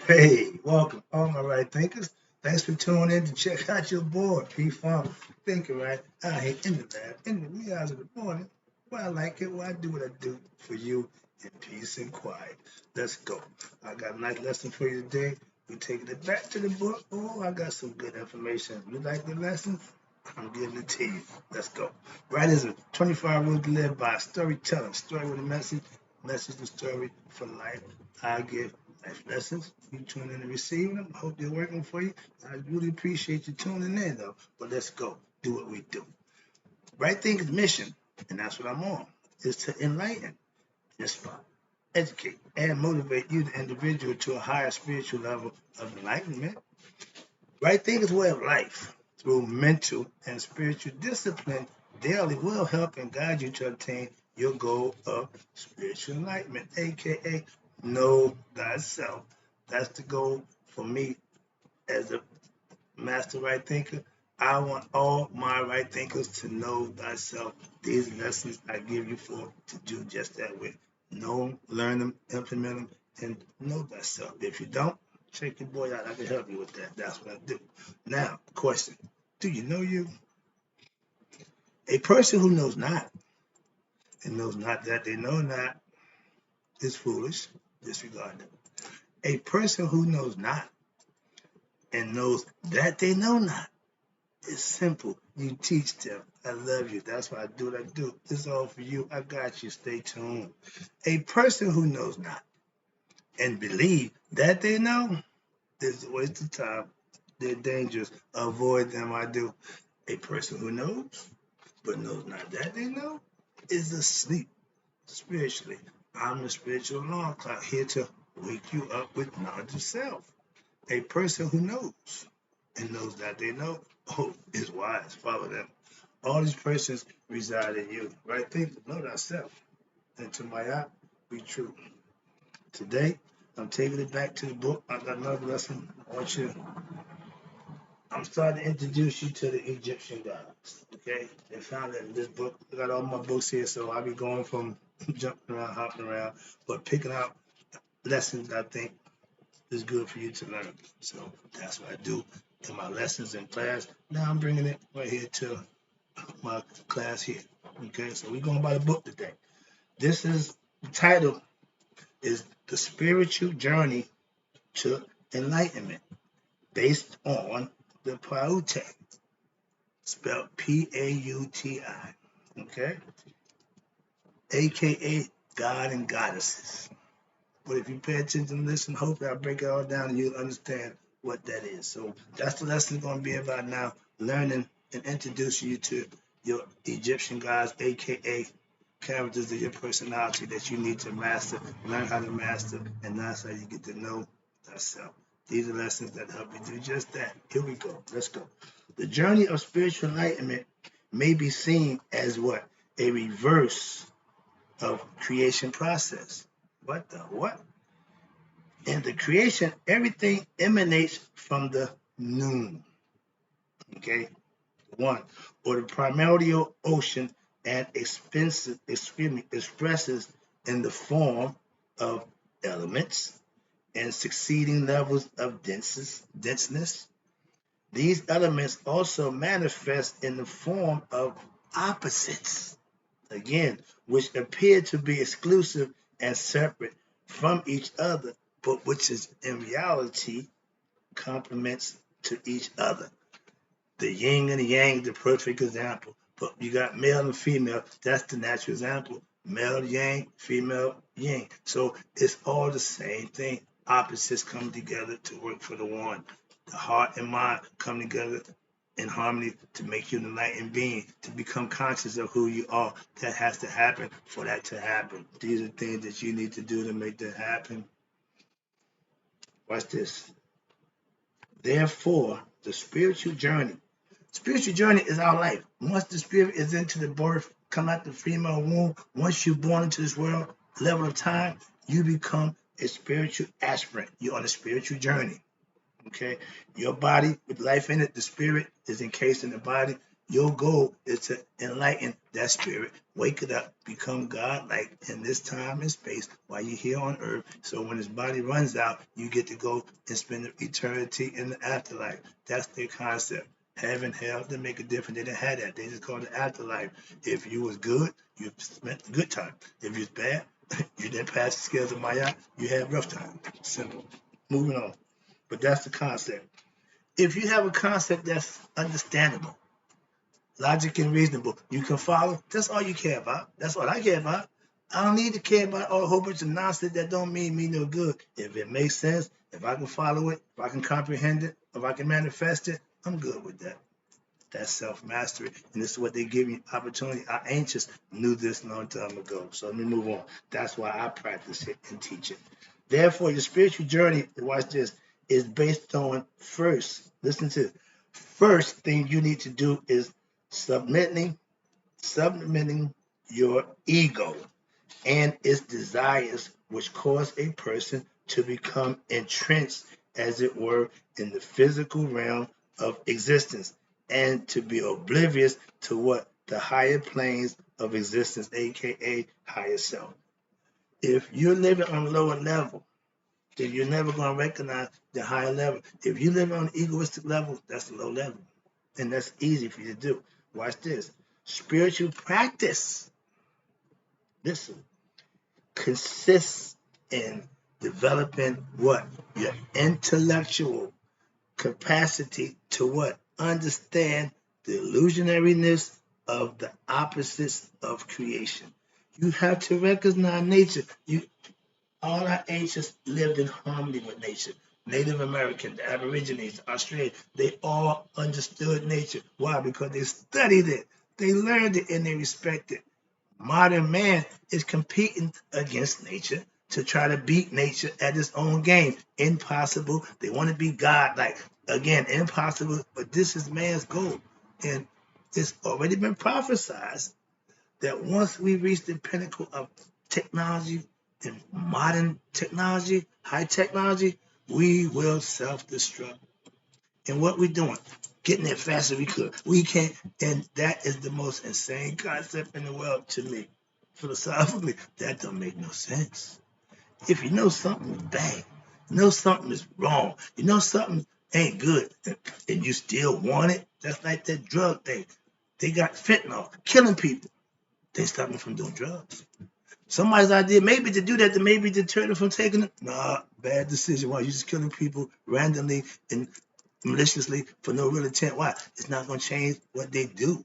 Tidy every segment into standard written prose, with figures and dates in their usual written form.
Hey, welcome, all my right thinkers. Thanks for tuning in to check out your boy, P-Funk. Thinking right out here in the lab, in the wee hours of the morning. Well, I like it. Well, I do what I do for you in peace and quiet. Let's go. I got a nice lesson for you today. We're taking it back to the book. Oh, I got some good information. You like the lesson? I'm giving it to you. Let's go. Right is a 25 rules to live by storytelling. Story with a message. Message the story for life. I give life lessons. You tune in and receiving them. I hope they're working for you. I really appreciate you tuning in, though. But let's go. Do what we do. Right Thinker's mission, and that's what I'm on, is to enlighten, inspire, educate, and motivate you, the individual, to a higher spiritual level of enlightenment. Right Thinker's way of life, through mental and spiritual discipline, daily will help and guide you to obtain your goal of spiritual enlightenment, aka know thyself. That's the goal for me as a master right thinker. I want all my right thinkers to know thyself. These lessons I give you for to do just that with. Know them, learn them, implement them, and know thyself. If you don't, check your boy out. I can help you with that. That's what I do. Now, question. Do you know you? A person who knows not and knows not that they know not is foolish. Disregard them. A person who knows not and knows that they know not. It's simple. You teach them. I love you. That's why I do what I do. It's all for you. I got you. Stay tuned. A person who knows not and believe that they know is a waste of time. They're dangerous. Avoid them. I do. A person who knows but knows not that they know is asleep spiritually. I'm the spiritual alarm clock here to wake you up with knowledge of self. A person who knows and knows that they know, oh, is wise. Follow them. All these persons reside in you. Right? Think, know thyself. And to my eye, be true. Today, I'm taking it back to the book. I got another lesson. I'm starting to introduce you to the Egyptian gods. Okay? They found it in this book. I got all my books here, so I'll be going from jumping around, hopping around, but picking out lessons I think is good for you to learn. So that's what I do in my lessons in class. Now I'm bringing it right here to my class here. Okay, so we're going by the book today. This is the title is The Spiritual Journey to Enlightenment, based on the Pauti, spelled P-A-U-T-I. Okay, aka God and Goddesses. But if you pay attention and listen, hopefully I'll break it all down and you'll understand what that is. So that's the lesson going to be about now, learning and introducing you to your Egyptian gods, aka characters of your personality that you need to master, learn how to master, and that's how you get to know thyself. These are lessons that help you do just that. Here we go. Let's go. The journey of spiritual enlightenment may be seen as what? A reverse of creation process. What the what? In the creation, everything emanates from the noon. Okay, one, or the primordial ocean, and expresses in the form of elements and succeeding levels of denseness. These elements also manifest in the form of opposites, again, which appear to be exclusive and separate from each other, but which is in reality complements to each other. The yin and the yang, the perfect example. But you got male and female, that's the natural example. Male yang, female yin. So it's all the same thing. Opposites come together to work for the one. The heart and mind come together in harmony to make you an enlightened being, to become conscious of who you are. That has to happen for that to happen. These are things that you need to do to make that happen. Watch this. Therefore, the spiritual journey is our life. Once the spirit is into the birth, come out the female womb, once you're born into this world, level of time, you become a spiritual aspirant. You're on a spiritual journey. Okay, your body with life in it, the spirit is encased in the body. Your goal is to enlighten that spirit, wake it up, become God-like in this time and space while you're here on earth. So when his body runs out, you get to go and spend eternity in the afterlife. That's their concept. Heaven, hell, didn't make a difference. They didn't have that. They just called it afterlife. If you was good, you spent a good time. If you was bad, you didn't pass the scales of Maya, you had rough time. Simple. Moving on. But that's the concept. If you have a concept that's understandable, logic and reasonable, you can follow, that's all you care about. That's all I care about. I don't need to care about a whole bunch of nonsense that don't mean me no good. If it makes sense, if I can follow it, if I can comprehend it, if I can manifest it, I'm good with that. That's self-mastery. And this is what they give you opportunity. Our ancients knew this a long time ago. So let me move on. That's why I practice it and teach it. Therefore, your spiritual journey, watch this, is based on first, listen to it. First thing you need to do is submitting your ego and its desires, which cause a person to become entrenched, as it were, in the physical realm of existence, and to be oblivious to what the higher planes of existence, aka higher self. If you're living on a lower level, then you're never going to recognize the higher level. If you live on an egoistic level, that's the low level. And that's easy for you to do. Watch this. Spiritual practice, listen, consists in developing what? Your intellectual capacity to what? Understand the illusionariness of the opposites of creation. You have to recognize nature. All our ancients lived in harmony with nature. Native American, the Aborigines, Australia, they all understood nature. Why? Because they studied it. They learned it and they respect it. Modern man is competing against nature to try to beat nature at its own game. Impossible. They want to be God-like. Again, impossible, but this is man's goal. And it's already been prophesied that once we reach the pinnacle of technology and modern technology, high technology, we will self-destruct. And what we're doing, getting there fast as we could. We can't, and that is the most insane concept in the world to me. Philosophically, that don't make no sense. If you know something is bad, you know something is wrong, you know something ain't good, and you still want it, that's like that drug thing. They got fentanyl, killing people. They stop them from doing drugs. Somebody's idea maybe to do that to maybe deter them from taking it. Nah, bad decision. Why? You're just killing people randomly and maliciously for no real intent. Why? It's not going to change what they do.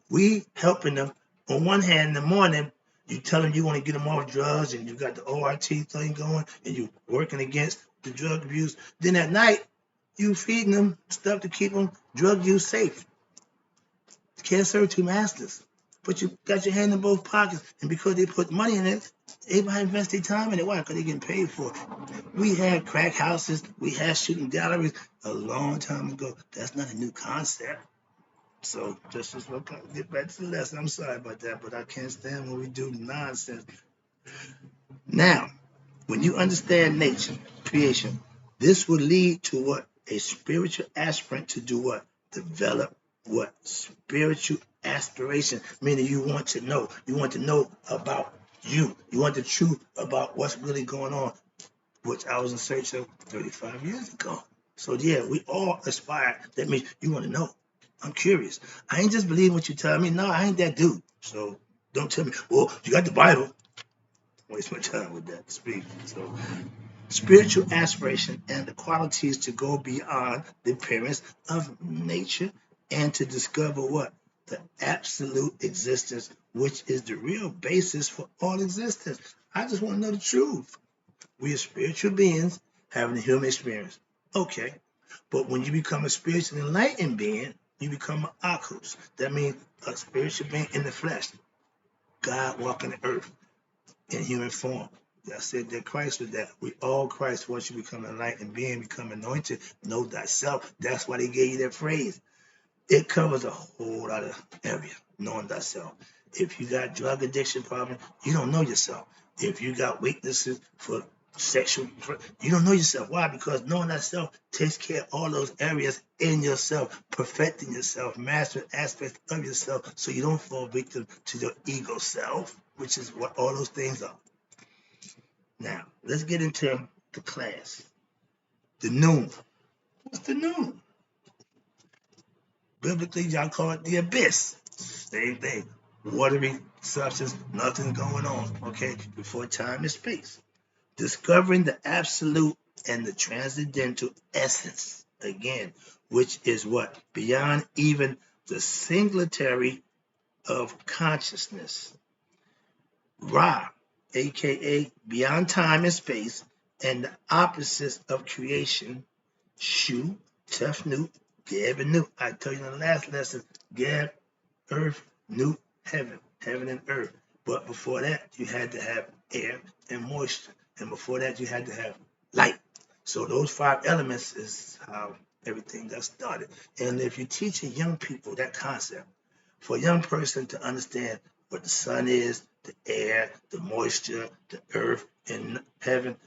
We helping them. On one hand, in the morning, you tell them you want to get them off drugs and you got the ORT thing going and you working against the drug abuse. Then at night, you feeding them stuff to keep them drug use safe. You can't serve two masters. But you got your hand in both pockets. And because they put money in it, everybody invests their time in it. Why? Because they're getting paid for it. We had crack houses. We had shooting galleries a long time ago. That's not a new concept. So just get back to the lesson. I'm sorry about that, but I can't stand when we do nonsense. Now, when you understand nature, creation, this will lead to what? A spiritual aspirant to do what? Develop what? Spiritual aspiration, meaning you want to know. You want to know about you. You want the truth about what's really going on, which I was in search of 35 years ago. So yeah, we all aspire. That means you want to know. I'm curious. I ain't just believing what you tell me. No, I ain't that dude. So don't tell me, well, you got the Bible. Waste my time with that speak. So spiritual aspiration and the qualities to go beyond the appearance of nature and to discover what? The absolute existence, which is the real basis for all existence. I just want to know the truth. We are spiritual beings having a human experience. Okay. But when you become a spiritually enlightened being, you become an akos. That means a spiritual being in the flesh. God walking the earth in human form. I said that Christ was that. We all Christ. Once you become enlightened being, become anointed, know thyself. That's why they gave you that phrase. It covers a whole lot of area, knowing thyself. If you got drug addiction problem, you don't know yourself. If you got weaknesses for sexual. You don't know yourself. Why? Because knowing thyself takes care of all those areas in yourself, perfecting yourself, mastering aspects of yourself, so you don't fall victim to your ego self, which is what all those things are. Now, let's get into the class. The noon. What's the noon? Biblically, y'all call it the abyss. Same thing. Watery substance, nothing going on, okay? Before time and space. Discovering the absolute and the transcendental essence, again, which is what? Beyond even the singularity of consciousness. Ra, aka beyond time and space, and the opposites of creation, Shu, Tefnut, Geb, and Nut. I told you in the last lesson, Geb, earth, Nut, heaven, heaven and earth. But before that, you had to have air and moisture. And before that, you had to have light. So those 5 elements is how everything got started. And if you're teaching young people that concept, for a young person to understand what the sun is, the air, the moisture, the earth, and heaven,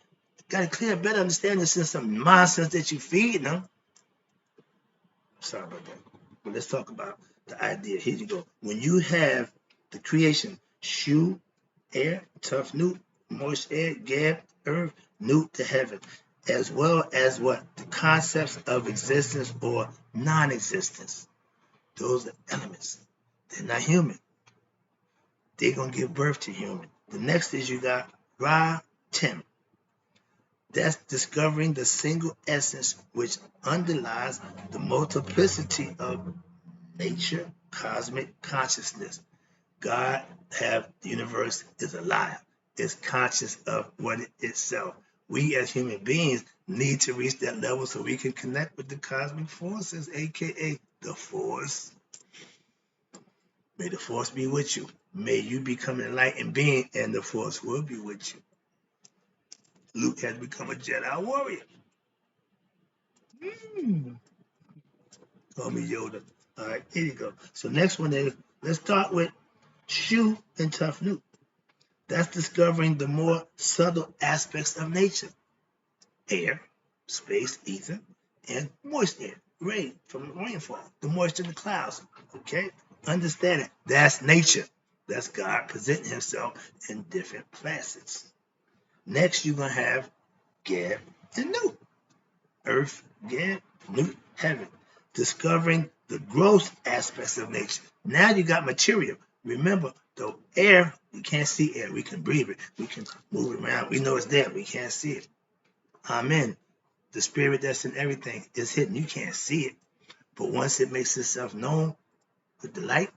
got a clear, better understanding since some nonsense that you feed them. Sorry about that. But let's talk about the idea. Here you go. When you have the creation, Shu, air, tough Nut, moist air, Geb, earth, Nut to heaven, as well as what? The concepts of existence or non-existence. Those are elements. They're not human. They're going to give birth to human. The next is you got Ra, Tim. That's discovering the single essence which underlies the multiplicity of nature, cosmic consciousness. God have the universe is alive. It's conscious of what it itself. We as human beings need to reach that level so we can connect with the cosmic forces, aka the force. May the force be with you. May you become an enlightened being and the force will be with you. Luke has become a Jedi warrior. Call me Yoda. All right, here you go. So next one is, let's start with Shu and Tough Newt. That's discovering the more subtle aspects of nature. Air, space, ether, and moist air. Rain from rainfall. The moisture in the clouds. Okay? Understand it. That's nature. That's God presenting himself in different facets. Next, you're going to have Geb and Newt. Earth, Geb, Newt, heaven. Discovering the gross aspects of nature. Now you got material. Remember, the air, we can't see air. We can breathe it. We can move it around. We know it's there. We can't see it. Amen. The spirit that's in everything is hidden. You can't see it. But once it makes itself known with the light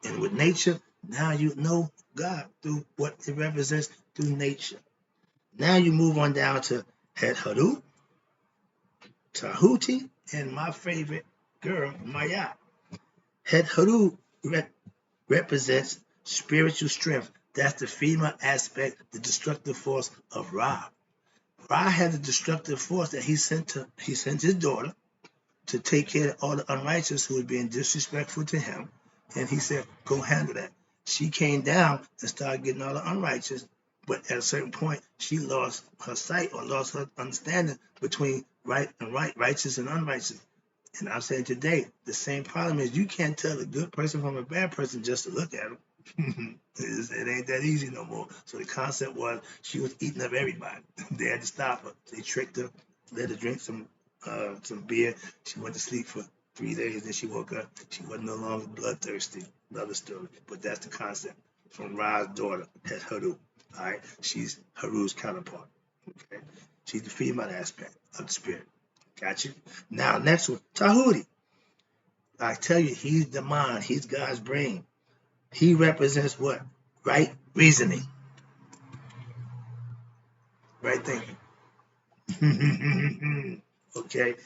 and with nature, now you know God through what it represents through nature. Now you move on down to Het Haru, Tahuti, and my favorite girl, Maya. Het Haru represents spiritual strength. That's the female aspect, the destructive force of Ra. Ra had the destructive force that he sent his daughter to take care of all the unrighteous who were being disrespectful to him. And he said, go handle that. She came down and started getting all the unrighteous. But at a certain point, she lost her sight or lost her understanding between right and right, righteous and unrighteous. And I'm saying today, the same problem is you can't tell a good person from a bad person just to look at them. It ain't that easy no more. So the concept was she was eating up everybody. They had to stop her. They tricked her, let her drink some beer. She went to sleep for 3 days. Then she woke up. She wasn't no longer bloodthirsty. Another story. But that's the concept from Ra's daughter, Het Haru. All right, she's Haru's counterpart. Okay, she's the female aspect of the spirit. Got you? Now, next one, Tahuti. I tell you, he's the mind. He's God's brain. He represents what? Right reasoning. Right thinking. Okay.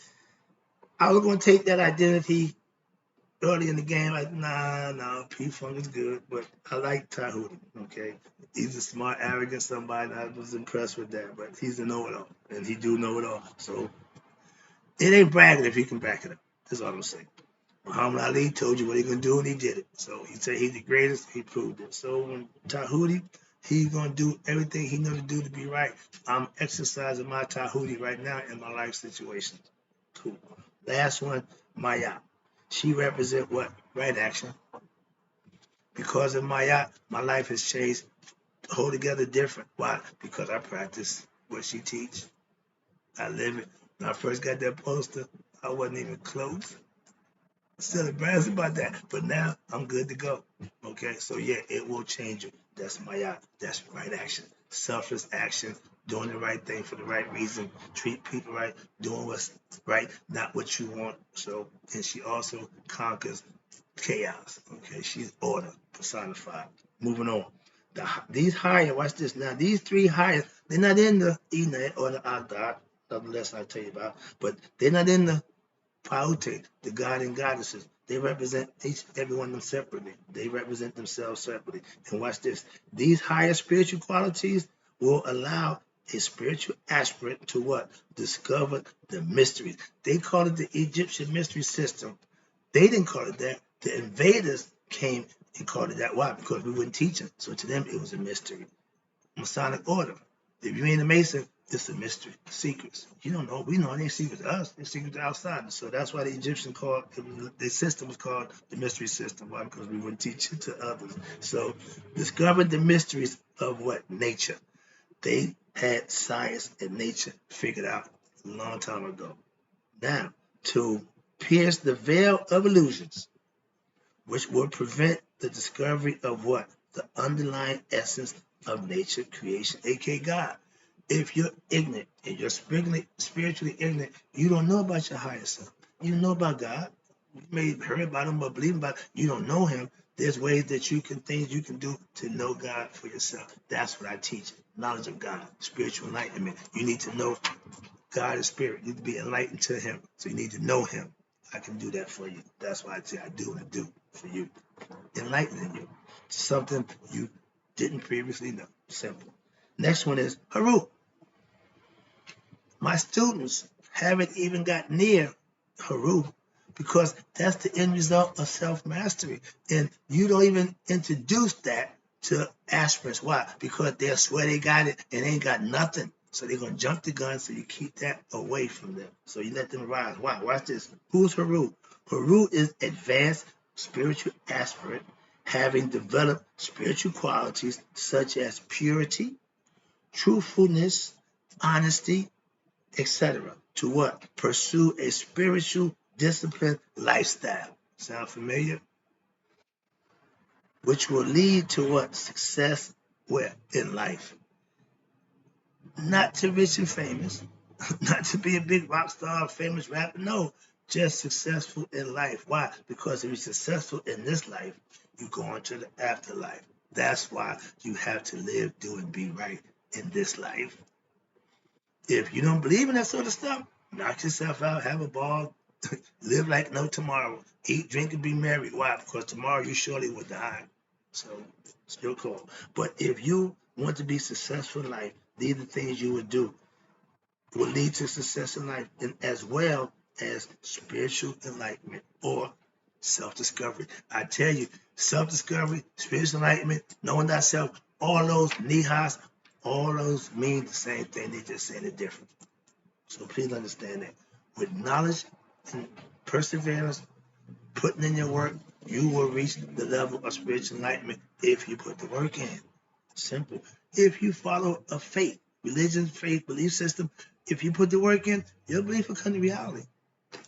I was going to take that identity early in the game. Like, nah, P-Funk is good, but I like Tahuti. Okay. He's a smart, arrogant somebody. I was impressed with that, but he's a know-it-all, and he do know it all. So it ain't bragging if he can back it up. That's all I'm saying. Muhammad Ali told you what he gonna do, and he did it. So he said he's the greatest. He proved it. So when Tahuti, He's gonna do everything he know to do to be right. I'm exercising my Tahuti right now in my life situation. Cool. Last one, Maya. She represent what? Right action. Because of Maya, my life has changed altogether different. Why? Because I practice what she teach. I live it. When I first got that poster, I wasn't even close. Still embarrassed about that, but now I'm good to go. Okay, so yeah, it will change you. That's my that's right action, selfless action, doing the right thing for the right reason, treat people right, doing what's right, not what you want. So, and she also conquers chaos. Okay, she's order personified. Moving on. These higher, watch this now. These three higher, they're not in the Enlightenment or the Agdad, another lesson I tell you about, but they're not in the Paute, the god and goddesses, they represent every one of them separately. They represent themselves separately. And watch this. These higher spiritual qualities will allow a spiritual aspirant to what? Discover the mysteries. They call it the Egyptian mystery system. They didn't call it that. The invaders came and called it that. Why? Because we wouldn't teach them. So to them, it was a mystery. Masonic order. If you ain't a Mason, it's a mystery. Secrets. You don't know. We know it ain't secrets to us. It's secrets to outsiders. So that's why the Egyptian called the system was called the mystery system. Why? Because we wouldn't teach it to others. So discovered the mysteries of what? Nature. They had science and nature figured out a long time ago. Now, to pierce the veil of illusions, which will prevent the discovery of what? The underlying essence of nature, creation, aka God. If you're ignorant and you're spiritually ignorant, you don't know about your higher self. You don't know about God. You may have heard about him or believe about him. You don't know him. There's ways that you can, things you can do to know God for yourself. That's what I teach. Knowledge of God, spiritual enlightenment. You need to know God is spirit. You need to be enlightened to him. So you need to know him. I can do that for you. That's why I say I do what I do for you. Enlightening you. Something you didn't previously know. Simple. Next one is Haru. My students haven't even got near Haru because that's the end result of self-mastery. And you don't even introduce that to aspirants. Why? Because they'll swear they got it and ain't got nothing. So they're going to jump the gun, so you keep that away from them. So you let them rise. Why? Watch this. Who's Haru? Haru is advanced spiritual aspirant having developed spiritual qualities such as purity, truthfulness, honesty, etc. To what? Pursue a spiritual disciplined lifestyle. Sound familiar? Which will lead to what? Success where? In life. Not to rich and famous, not to be a big rock star, famous rapper. No, just successful in life. Why? Because if you're successful in this life, you go on to the afterlife. That's why you have to live, do, and be right in this life. If you don't believe in that sort of stuff, knock yourself out, have a ball, live like no tomorrow. Eat, drink, and be merry. Why? Because tomorrow you surely will die. So it's your call. But if you want to be successful in life, these are the things you would do. It will lead to success in life, and as well as spiritual enlightenment or self-discovery. I tell you, self-discovery, spiritual enlightenment, knowing thyself, all those nihas, all those mean the same thing. They just saying it different. So please understand that. With knowledge and perseverance, putting in your work, you will reach the level of spiritual enlightenment if you put the work in. Simple. If you follow a faith, religion, faith, belief system, if you put the work in, your belief will come to reality.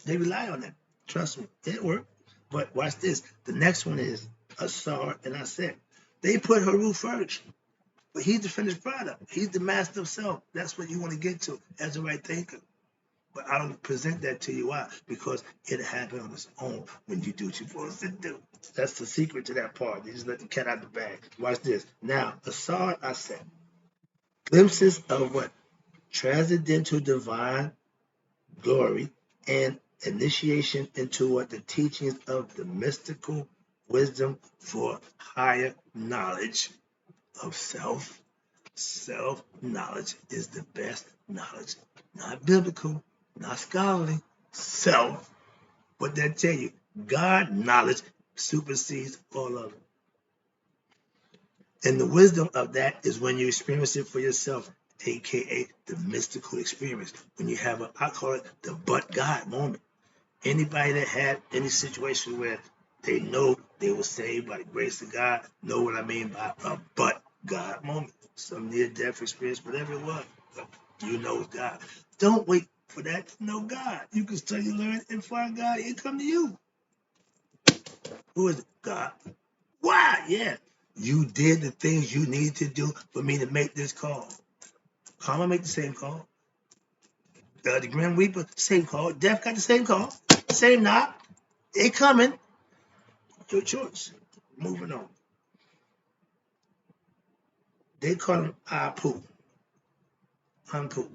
They rely on that. Trust me, it worked. But watch this. The next one is Asar and Aset. They put Haru first. But he's the finished product. He's the master of self. That's what you want to get to as a right thinker. But I don't present that to you. Why? Because it happened on its own when you do what you're supposed to do. That's the secret to that part. You just let the cat out the bag. Watch this. Now, Asar Aset. Glimpses of what? Transcendental divine glory and initiation into what? The teachings of the mystical wisdom for higher knowledge of self. Self-knowledge is the best knowledge. Not biblical, not scholarly, self. What that tell you? God knowledge supersedes all of it. And the wisdom of that is when you experience it for yourself, aka the mystical experience. When you have I call it the but God moment. Anybody that had any situation where they know they were saved by the grace of God, know what I mean by a but God moment. Some near death experience, whatever it was, you know it's God. Don't wait for that to know God. You can study, learn, and find God. He'll come to you. Who is it? God. Why? Yeah. You did the things you needed to do for me to make this call. Karma make the same call. The Grim Reaper, same call. Death got the same call. Same knock. They coming. Your choice. Moving on. They call him Apu. Anpu.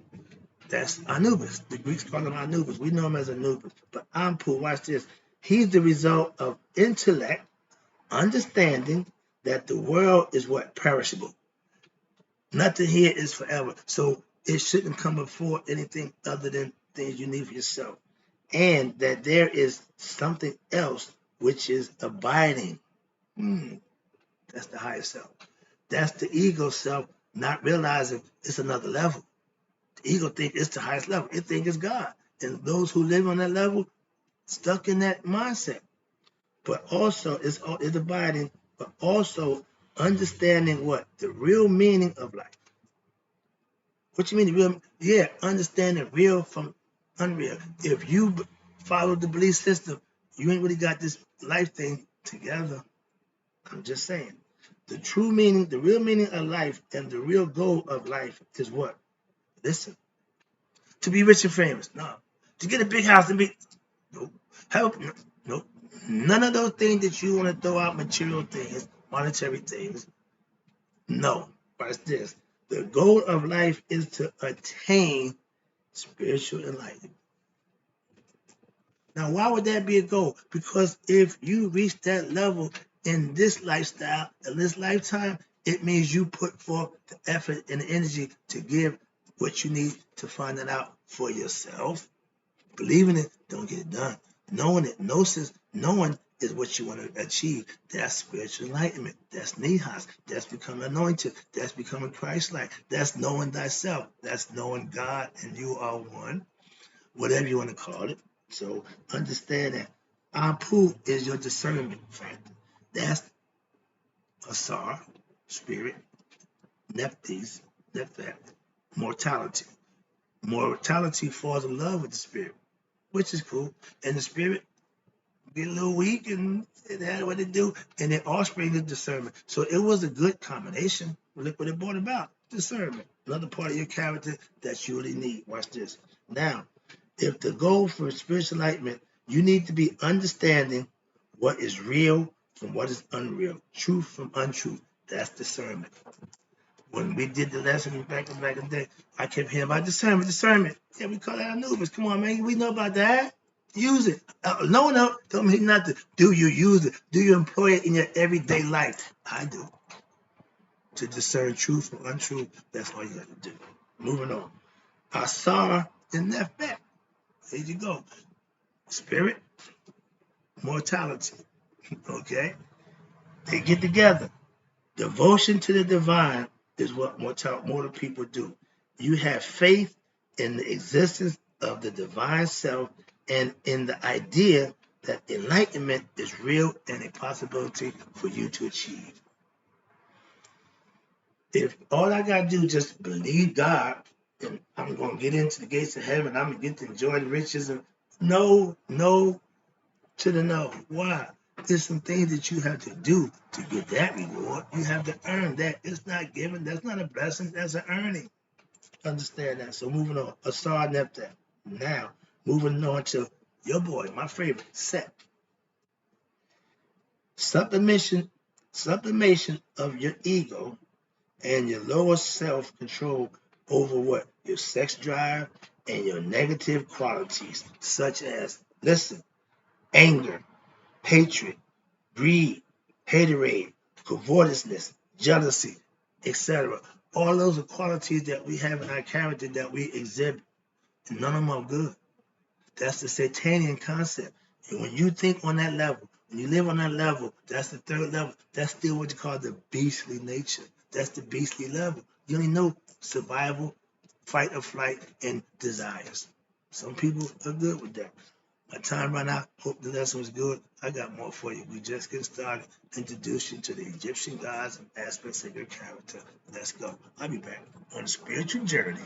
That's Anubis. The Greeks call him Anubis. We know him as Anubis. But Anpu, watch this. He's the result of intellect, understanding that the world is what? Perishable. Nothing here is forever. So it shouldn't come before anything other than things you need for yourself. And that there is something else which is abiding. That's the higher self. That's the ego self not realizing it's another level. The ego thinks it's the highest level. It thinks it's God. And those who live on that level, stuck in that mindset. But also, it's abiding, but also understanding what? The real meaning of life. What you mean the real? Yeah, understanding real from unreal. If you follow the belief system, you ain't really got this life thing together. I'm just saying. The true meaning, the real meaning of life and the real goal of life is what? Listen. To be rich and famous. No. To get a big house and be nope. Help. Nope. None of those things that you want to throw out, material things, monetary things. No. Watch this. The goal of life is to attain spiritual enlightenment. Now, why would that be a goal? Because if you reach that level in this lifestyle, in this lifetime, it means you put forth the effort and the energy to give what you need to find it out for yourself. Believing it, don't get it done. Knowing it, gnosis, knowing is what you want to achieve. That's spiritual enlightenment. That's nihas. That's becoming anointed. That's becoming Christ-like. That's knowing thyself. That's knowing God and you are one, whatever you want to call it. So understand that Apu is your discernment factor. That's Asar, spirit, Nephthys, Nephat, mortality. Mortality falls in love with the spirit, which is cool. And the spirit get a little weak and it had what it do. And their offspring is discernment. So it was a good combination. Look what it brought about. Discernment. Another part of your character that you really need. Watch this. Now, if the goal for spiritual enlightenment, you need to be understanding what is real from what is unreal, truth from untruth. That's discernment. When we did the lesson back in the day, I kept hearing about discernment. Yeah, we call that Anubis. Come on, man. We know about that. Use it. No, don't mean nothing. Do you use it? Do you employ it in your everyday life? I do. To discern truth from untruth, that's all you got to do. Moving on. Asar and Nephet. There you go. Spirit, mortality. Okay? They get together. Devotion to the divine is what mortal people do. You have faith in the existence of the divine self and in the idea that enlightenment is real and a possibility for you to achieve. If all I got to do is just believe God and I'm going to get into the gates of heaven, I'm going to get to enjoy the riches of no to the no. Why? There's some things that you have to do to get that reward. You have to earn that. It's not given. That's not a blessing. That's an earning. Understand that. So moving on. Asar Neptah. Now, moving on to your boy, my favorite, Set. Sublimation of your ego and your lower self-control over what? Your sex drive and your negative qualities, such as, listen, anger, hatred, greed, haterade, covetousness, jealousy, etc. All those are qualities that we have in our character that we exhibit. And none of them are good. That's the Satanian concept. And when you think on that level, When you live on that level, that's the third level. That's still what you call the beastly nature. That's the beastly level. You only know survival, fight or flight, and desires. Some people are good with that. My time ran out. Hope the lesson was good. I got more for you. We just getting started. Introduce you to the Egyptian gods and aspects of your character. Let's go. I'll be back on a spiritual journey.